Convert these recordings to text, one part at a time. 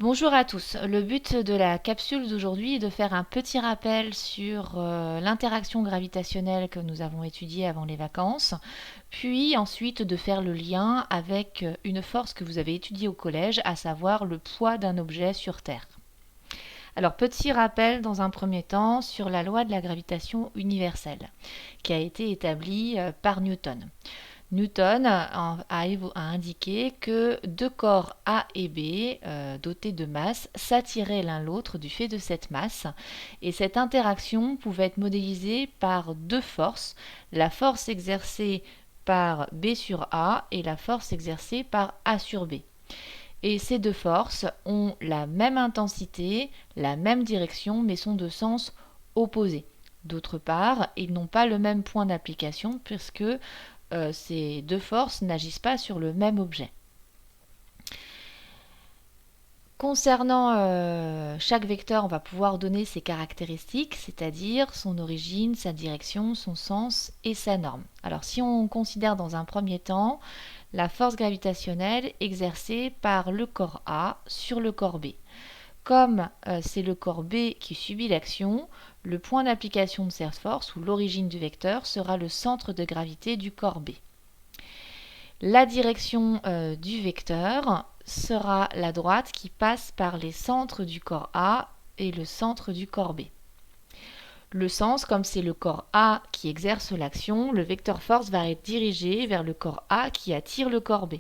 Bonjour à tous. Le but de la capsule d'aujourd'hui est de faire un petit rappel sur l'interaction gravitationnelle que nous avons étudiée avant les vacances, puis ensuite de faire le lien avec une force que vous avez étudiée au collège, à savoir le poids d'un objet sur Terre. Alors, petit rappel dans un premier temps sur la loi de la gravitation universelle, qui a été établie par Newton. Newton a indiqué que deux corps A et B, dotés de masse, s'attiraient l'un l'autre du fait de cette masse, et cette interaction pouvait être modélisée par deux forces, la force exercée par B sur A et la force exercée par A sur B. Et ces deux forces ont la même intensité, la même direction, mais sont de sens opposés. D'autre part, ils n'ont pas le même point d'application puisque ces deux forces n'agissent pas sur le même objet. Concernant chaque vecteur, on va pouvoir donner ses caractéristiques, c'est-à-dire son origine, sa direction, son sens et sa norme. Alors si on considère dans un premier temps la force gravitationnelle exercée par le corps A sur le corps B. Comme c'est le corps B qui subit l'action, le point d'application de cette force ou l'origine du vecteur sera le centre de gravité du corps B. La direction du vecteur sera la droite qui passe par les centres du corps A et le centre du corps B. Le sens, comme c'est le corps A qui exerce l'action, le vecteur force va être dirigé vers le corps A qui attire le corps B.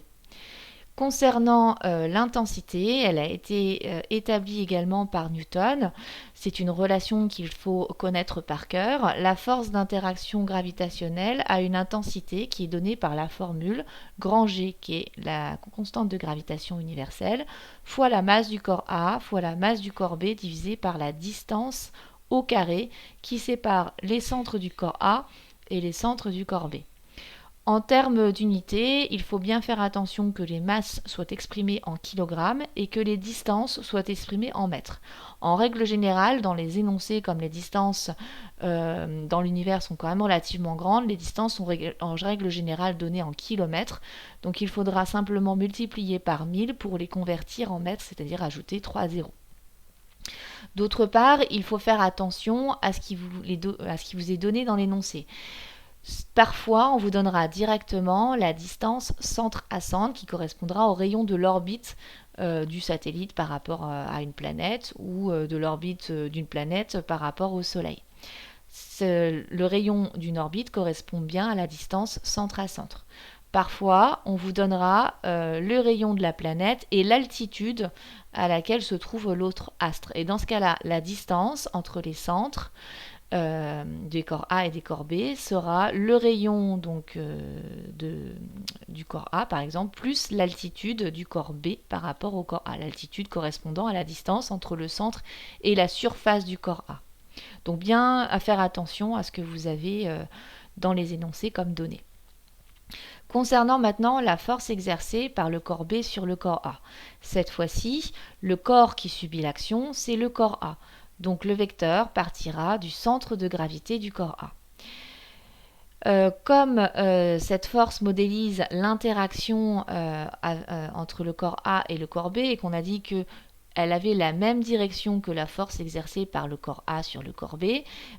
Concernant l'intensité, elle a été établie également par Newton. C'est une relation qu'il faut connaître par cœur. La force d'interaction gravitationnelle a une intensité qui est donnée par la formule grand G, qui est la constante de gravitation universelle, fois la masse du corps A, fois la masse du corps B, divisé par la distance au carré qui sépare les centres du corps A et les centres du corps B. En termes d'unités, il faut bien faire attention que les masses soient exprimées en kilogrammes et que les distances soient exprimées en mètres. En règle générale, dans les énoncés, comme les distances dans l'univers sont quand même relativement grandes, les distances sont en règle générale données en kilomètres. Donc il faudra simplement multiplier par 1000 pour les convertir en mètres, c'est-à-dire ajouter 3 zéros. D'autre part, il faut faire attention à ce qui vous est donné dans l'énoncé. Parfois, on vous donnera directement la distance centre à centre qui correspondra au rayon de l'orbite du satellite par rapport à une planète ou de l'orbite d'une planète par rapport au Soleil. Le rayon d'une orbite correspond bien à la distance centre à centre. Parfois, on vous donnera le rayon de la planète et l'altitude à laquelle se trouve l'autre astre. Et dans ce cas-là, la distance entre les centres des corps A et des corps B sera le rayon du corps A par exemple plus l'altitude du corps B par rapport au corps A, l'altitude correspondant à la distance entre le centre et la surface du corps A. Donc bien à faire attention à ce que vous avez dans les énoncés comme données. Concernant maintenant la force exercée par le corps B sur le corps A. Cette fois-ci, le corps qui subit l'action, c'est le corps A. Donc le vecteur partira du centre de gravité du corps A. Comme cette force modélise l'interaction entre le corps A et le corps B et qu'on a dit qu'elle avait la même direction que la force exercée par le corps A sur le corps B,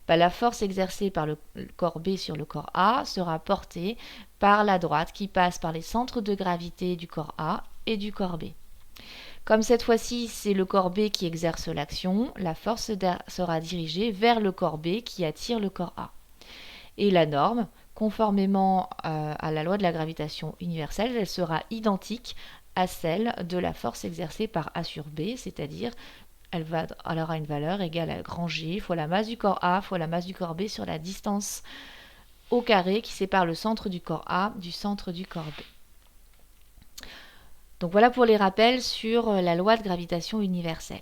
la force exercée par le corps B sur le corps A sera portée par la droite qui passe par les centres de gravité du corps A et du corps B. Comme cette fois-ci, c'est le corps B qui exerce l'action, la force sera dirigée vers le corps B qui attire le corps A. Et la norme, conformément à la loi de la gravitation universelle, elle sera identique à celle de la force exercée par A sur B, c'est-à-dire elle aura une valeur égale à grand G fois la masse du corps A fois la masse du corps B sur la distance au carré qui sépare le centre du corps A du centre du corps B. Donc voilà pour les rappels sur la loi de gravitation universelle.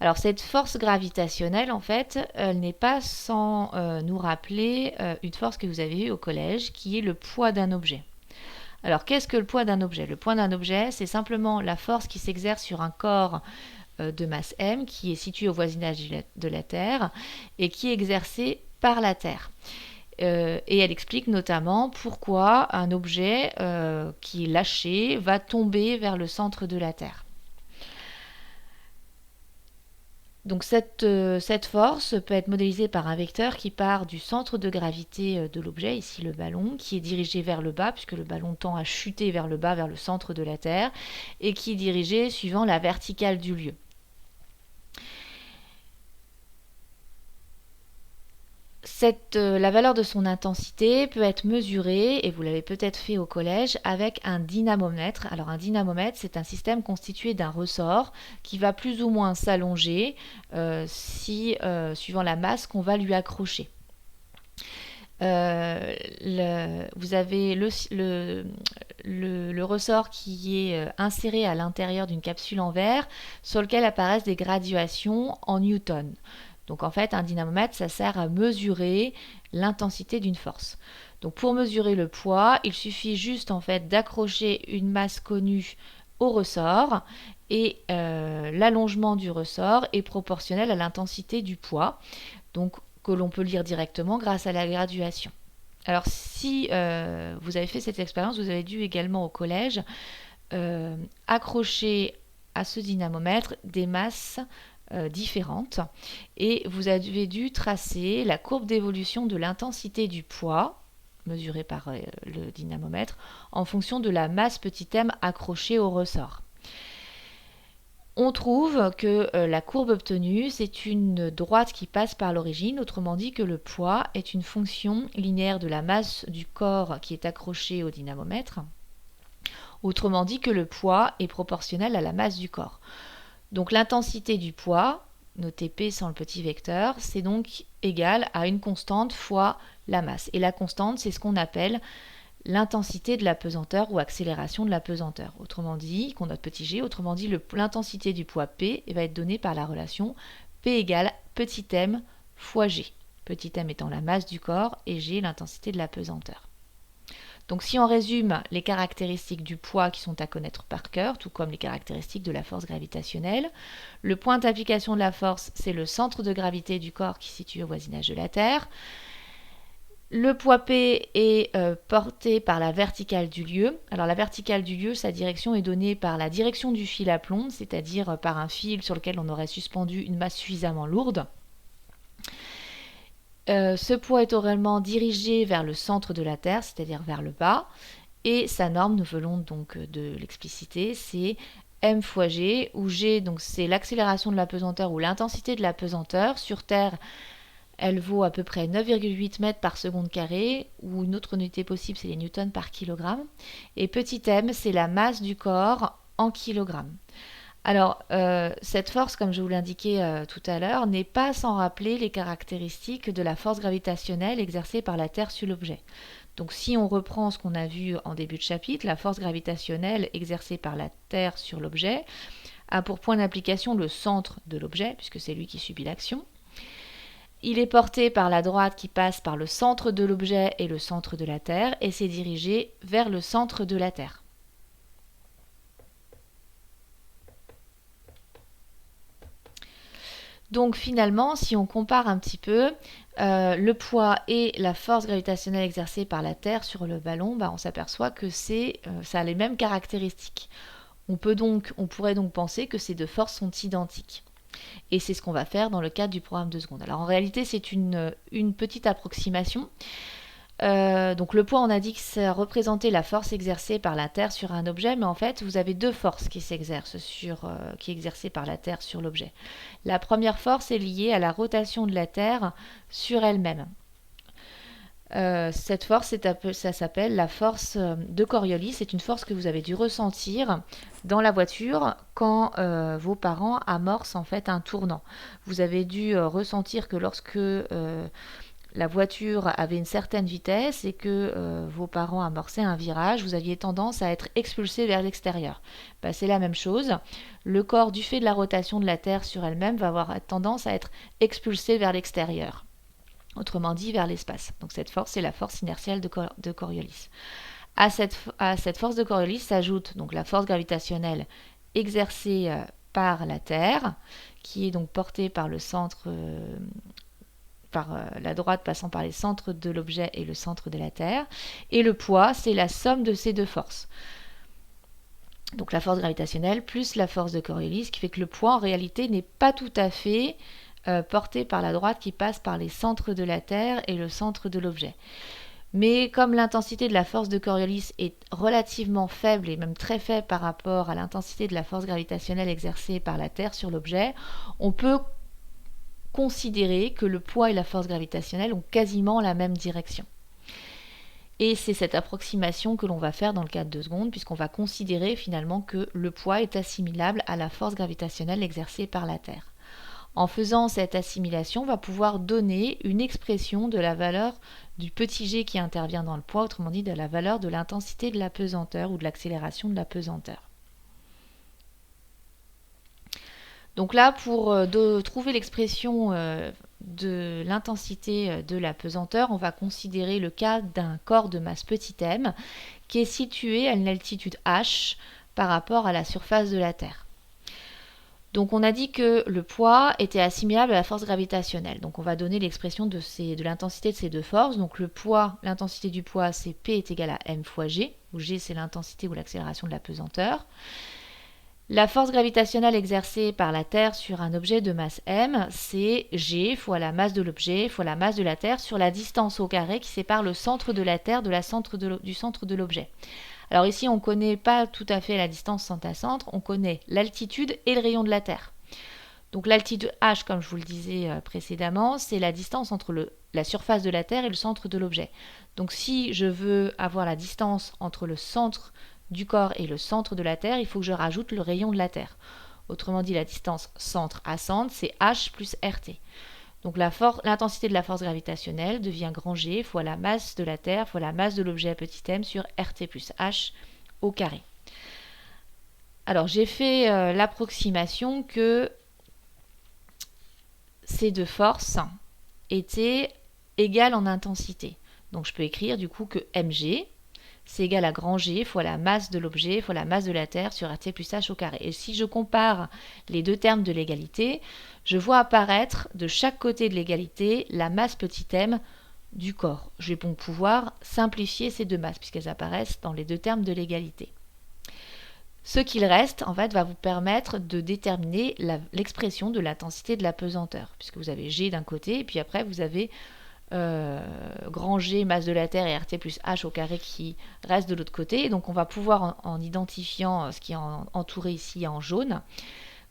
Alors cette force gravitationnelle, en fait, elle n'est pas sans nous rappeler une force que vous avez eue au collège, qui est le poids d'un objet. Alors qu'est-ce que le poids d'un objet? Le poids d'un objet, c'est simplement la force qui s'exerce sur un corps de masse m, qui est situé au voisinage de la Terre, et qui est exercée par la Terre. Et elle explique notamment pourquoi un objet qui est lâché va tomber vers le centre de la Terre. Donc cette force peut être modélisée par un vecteur qui part du centre de gravité de l'objet, ici le ballon, qui est dirigé vers le bas, puisque le ballon tend à chuter vers le bas, vers le centre de la Terre, et qui est dirigé suivant la verticale du lieu. La valeur de son intensité peut être mesurée, et vous l'avez peut-être fait au collège, avec un dynamomètre. Alors un dynamomètre, c'est un système constitué d'un ressort qui va plus ou moins s'allonger suivant la masse qu'on va lui accrocher. Vous avez le ressort qui est inséré à l'intérieur d'une capsule en verre sur lequel apparaissent des graduations en newtons. Donc en fait, un dynamomètre, ça sert à mesurer l'intensité d'une force. Donc pour mesurer le poids, il suffit juste en fait d'accrocher une masse connue au ressort et l'allongement du ressort est proportionnel à l'intensité du poids. Donc que l'on peut lire directement grâce à la graduation. Alors si vous avez fait cette expérience, vous avez dû également au collège accrocher à ce dynamomètre des masses différentes et vous avez dû tracer la courbe d'évolution de l'intensité du poids mesurée par le dynamomètre en fonction de la masse petit m accrochée au ressort. On trouve que la courbe obtenue, c'est une droite qui passe par l'origine, autrement dit que le poids est une fonction linéaire de la masse du corps qui est accroché au dynamomètre, autrement dit que le poids est proportionnel à la masse du corps. Donc l'intensité du poids, notée P sans le petit vecteur, c'est donc égal à une constante fois la masse. Et la constante, c'est ce qu'on appelle l'intensité de la pesanteur ou accélération de la pesanteur. Autrement dit, qu'on note petit g, autrement dit l'intensité du poids P va être donnée par la relation P égale petit m fois g. Petit m étant la masse du corps et g l'intensité de la pesanteur. Donc si on résume les caractéristiques du poids qui sont à connaître par cœur, tout comme les caractéristiques de la force gravitationnelle, le point d'application de la force, c'est le centre de gravité du corps qui se situe au voisinage de la Terre. Le poids P est porté par la verticale du lieu. Alors la verticale du lieu, sa direction est donnée par la direction du fil à plomb, c'est-à-dire par un fil sur lequel on aurait suspendu une masse suffisamment lourde. Ce poids est oralement dirigé vers le centre de la Terre, c'est-à-dire vers le bas, et sa norme, nous venons donc de l'expliciter, c'est m fois g, où g, donc c'est l'accélération de la pesanteur ou l'intensité de la pesanteur. Sur Terre, elle vaut à peu près 9,8 mètres par seconde carrée, ou une autre unité possible, c'est les newtons par kilogramme. Et petit m, c'est la masse du corps en kilogrammes. Alors, cette force, comme je vous l'indiquais tout à l'heure, n'est pas sans rappeler les caractéristiques de la force gravitationnelle exercée par la Terre sur l'objet. Donc, si on reprend ce qu'on a vu en début de chapitre, la force gravitationnelle exercée par la Terre sur l'objet a pour point d'application le centre de l'objet, puisque c'est lui qui subit l'action. Il est porté par la droite qui passe par le centre de l'objet et le centre de la Terre, et c'est dirigé vers le centre de la Terre. Donc finalement, si on compare un petit peu le poids et la force gravitationnelle exercée par la Terre sur le ballon, on s'aperçoit que ça a les mêmes caractéristiques. On pourrait donc penser que ces deux forces sont identiques. Et c'est ce qu'on va faire dans le cadre du programme de seconde. Alors en réalité, c'est une petite approximation. Donc le poids, on a dit que ça représentait la force exercée par la Terre sur un objet, mais en fait, vous avez deux forces qui s'exercent qui est exercée par la Terre sur l'objet. La première force est liée à la rotation de la Terre sur elle-même. Cette force, ça s'appelle la force de Coriolis. C'est une force que vous avez dû ressentir dans la voiture quand vos parents amorcent en fait un tournant. Vous avez dû ressentir que lorsque la voiture avait une certaine vitesse et que vos parents amorçaient un virage, vous aviez tendance à être expulsé vers l'extérieur. C'est la même chose. Le corps, du fait de la rotation de la Terre sur elle-même, va avoir tendance à être expulsé vers l'extérieur. Autrement dit, vers l'espace. Donc cette force, c'est la force inertielle de Coriolis. À cette force de Coriolis s'ajoute donc la force gravitationnelle exercée par la Terre, qui est donc portée par le centre par la droite passant par les centres de l'objet et le centre de la Terre. Et le poids, c'est la somme de ces deux forces. donc la force gravitationnelle plus la force de Coriolis, ce qui fait que le poids en réalité n'est pas tout à fait porté par la droite qui passe par les centres de la Terre et le centre de l'objet. Mais comme l'intensité de la force de Coriolis est relativement faible et même très faible par rapport à l'intensité de la force gravitationnelle exercée par la Terre sur l'objet, on peut considérer que le poids et la force gravitationnelle ont quasiment la même direction. Et c'est cette approximation que l'on va faire dans le cas de 2 secondes, puisqu'on va considérer finalement que le poids est assimilable à la force gravitationnelle exercée par la Terre. En faisant cette assimilation, on va pouvoir donner une expression de la valeur du petit g qui intervient dans le poids, autrement dit de la valeur de l'intensité de la pesanteur ou de l'accélération de la pesanteur. Donc là, pour trouver l'expression de l'intensité de la pesanteur, on va considérer le cas d'un corps de masse petit m qui est situé à une altitude h par rapport à la surface de la Terre. Donc on a dit que le poids était assimilable à la force gravitationnelle. Donc on va donner l'expression de l'intensité de ces deux forces. Donc le poids, l'intensité du poids, c'est P est égal à m fois g, où g c'est l'intensité ou l'accélération de la pesanteur. La force gravitationnelle exercée par la Terre sur un objet de masse m, c'est g fois la masse de l'objet fois la masse de la Terre sur la distance au carré qui sépare le centre de la Terre du centre de l'objet. Alors ici, on ne connaît pas tout à fait la distance centre à centre, on connaît l'altitude et le rayon de la Terre. Donc l'altitude h, comme je vous le disais précédemment, c'est la distance entre la surface de la Terre et le centre de l'objet. Donc si je veux avoir la distance entre le centre du corps et le centre de la Terre, il faut que je rajoute le rayon de la Terre. Autrement dit, la distance centre à centre, c'est h plus rt. Donc l'intensité de la force gravitationnelle devient grand G fois la masse de la Terre fois la masse de l'objet à petit m sur RT plus H au carré. Alors j'ai fait l'approximation que ces deux forces étaient égales en intensité. Donc je peux écrire du coup que mg, c'est égal à grand G fois la masse de l'objet fois la masse de la Terre sur RT plus H au carré. Et si je compare les deux termes de l'égalité, je vois apparaître de chaque côté de l'égalité la masse petit m du corps. Je vais donc pouvoir simplifier ces deux masses puisqu'elles apparaissent dans les deux termes de l'égalité. Ce qu'il reste, en fait, va vous permettre de déterminer l'expression de l'intensité de la pesanteur, puisque vous avez G d'un côté, et puis après vous avez grand G, masse de la Terre et RT plus H au carré qui reste de l'autre côté. Et donc on va pouvoir, en identifiant ce qui est entouré ici en jaune,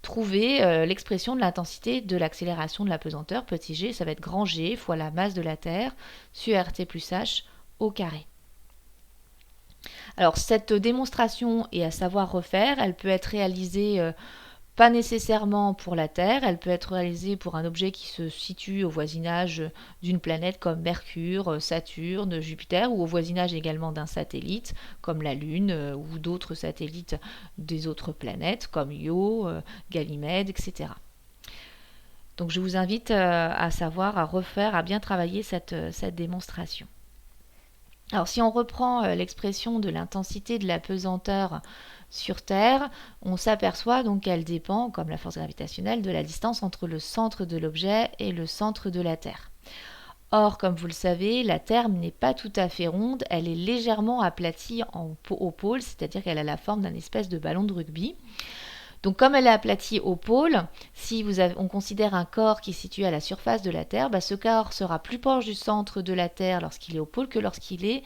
trouver l'expression de l'intensité de l'accélération de la pesanteur. Petit g, ça va être grand G fois la masse de la Terre sur RT plus H au carré. Alors cette démonstration est à savoir refaire, elle peut être réalisée pas nécessairement pour la Terre, elle peut être réalisée pour un objet qui se situe au voisinage d'une planète comme Mercure, Saturne, Jupiter, ou au voisinage également d'un satellite comme la Lune ou d'autres satellites des autres planètes comme Io, Ganymède, etc. Donc je vous invite à refaire, à bien travailler cette démonstration. Alors si on reprend l'expression de l'intensité de la pesanteur sur Terre, on s'aperçoit donc qu'elle dépend, comme la force gravitationnelle, de la distance entre le centre de l'objet et le centre de la Terre. Or, comme vous le savez, la Terre n'est pas tout à fait ronde, elle est légèrement aplatie au pôle, c'est-à-dire qu'elle a la forme d'un espèce de ballon de rugby. Donc comme elle est aplatie au pôle, si on considère un corps qui est situé à la surface de la Terre, ce corps sera plus proche du centre de la Terre lorsqu'il est au pôle que lorsqu'il est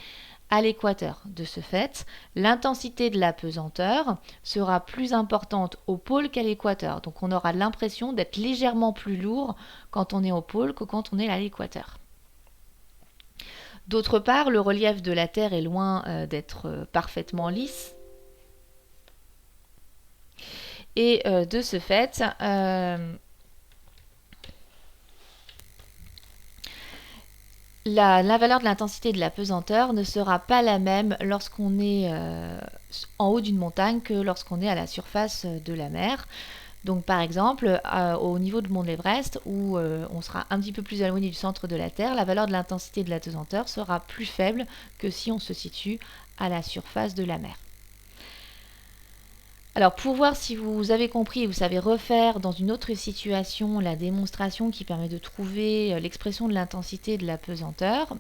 à l'équateur. De ce fait, l'intensité de la pesanteur sera plus importante au pôle qu'à l'équateur. Donc on aura l'impression d'être légèrement plus lourd quand on est au pôle que quand on est à l'équateur. D'autre part, le relief de la Terre est loin d'être parfaitement lisse. Et de ce fait, la valeur de l'intensité de la pesanteur ne sera pas la même lorsqu'on est en haut d'une montagne que lorsqu'on est à la surface de la mer. Donc par exemple, au niveau de Mont Everest, où on sera un petit peu plus éloigné du centre de la Terre, la valeur de l'intensité de la pesanteur sera plus faible que si on se situe à la surface de la mer. Alors pour voir si vous avez compris et vous savez refaire dans une autre situation la démonstration qui permet de trouver l'expression de l'intensité et de la pesanteur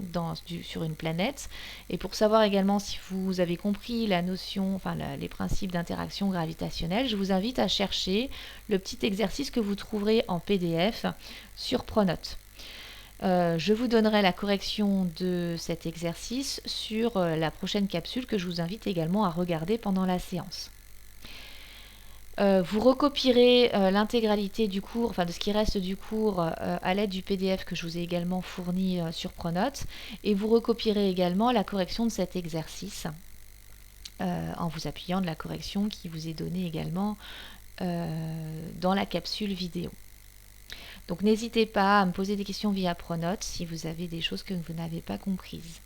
sur une planète, et pour savoir également si vous avez compris la notion, enfin les principes d'interaction gravitationnelle, je vous invite à chercher le petit exercice que vous trouverez en PDF sur Pronote. Je vous donnerai la correction de cet exercice sur la prochaine capsule que je vous invite également à regarder pendant la séance. Vous recopierez l'intégralité du cours, enfin de ce qui reste du cours, à l'aide du PDF que je vous ai également fourni sur Pronote, et vous recopierez également la correction de cet exercice en vous appuyant de la correction qui vous est donnée également dans la capsule vidéo. Donc n'hésitez pas à me poser des questions via Pronote si vous avez des choses que vous n'avez pas comprises.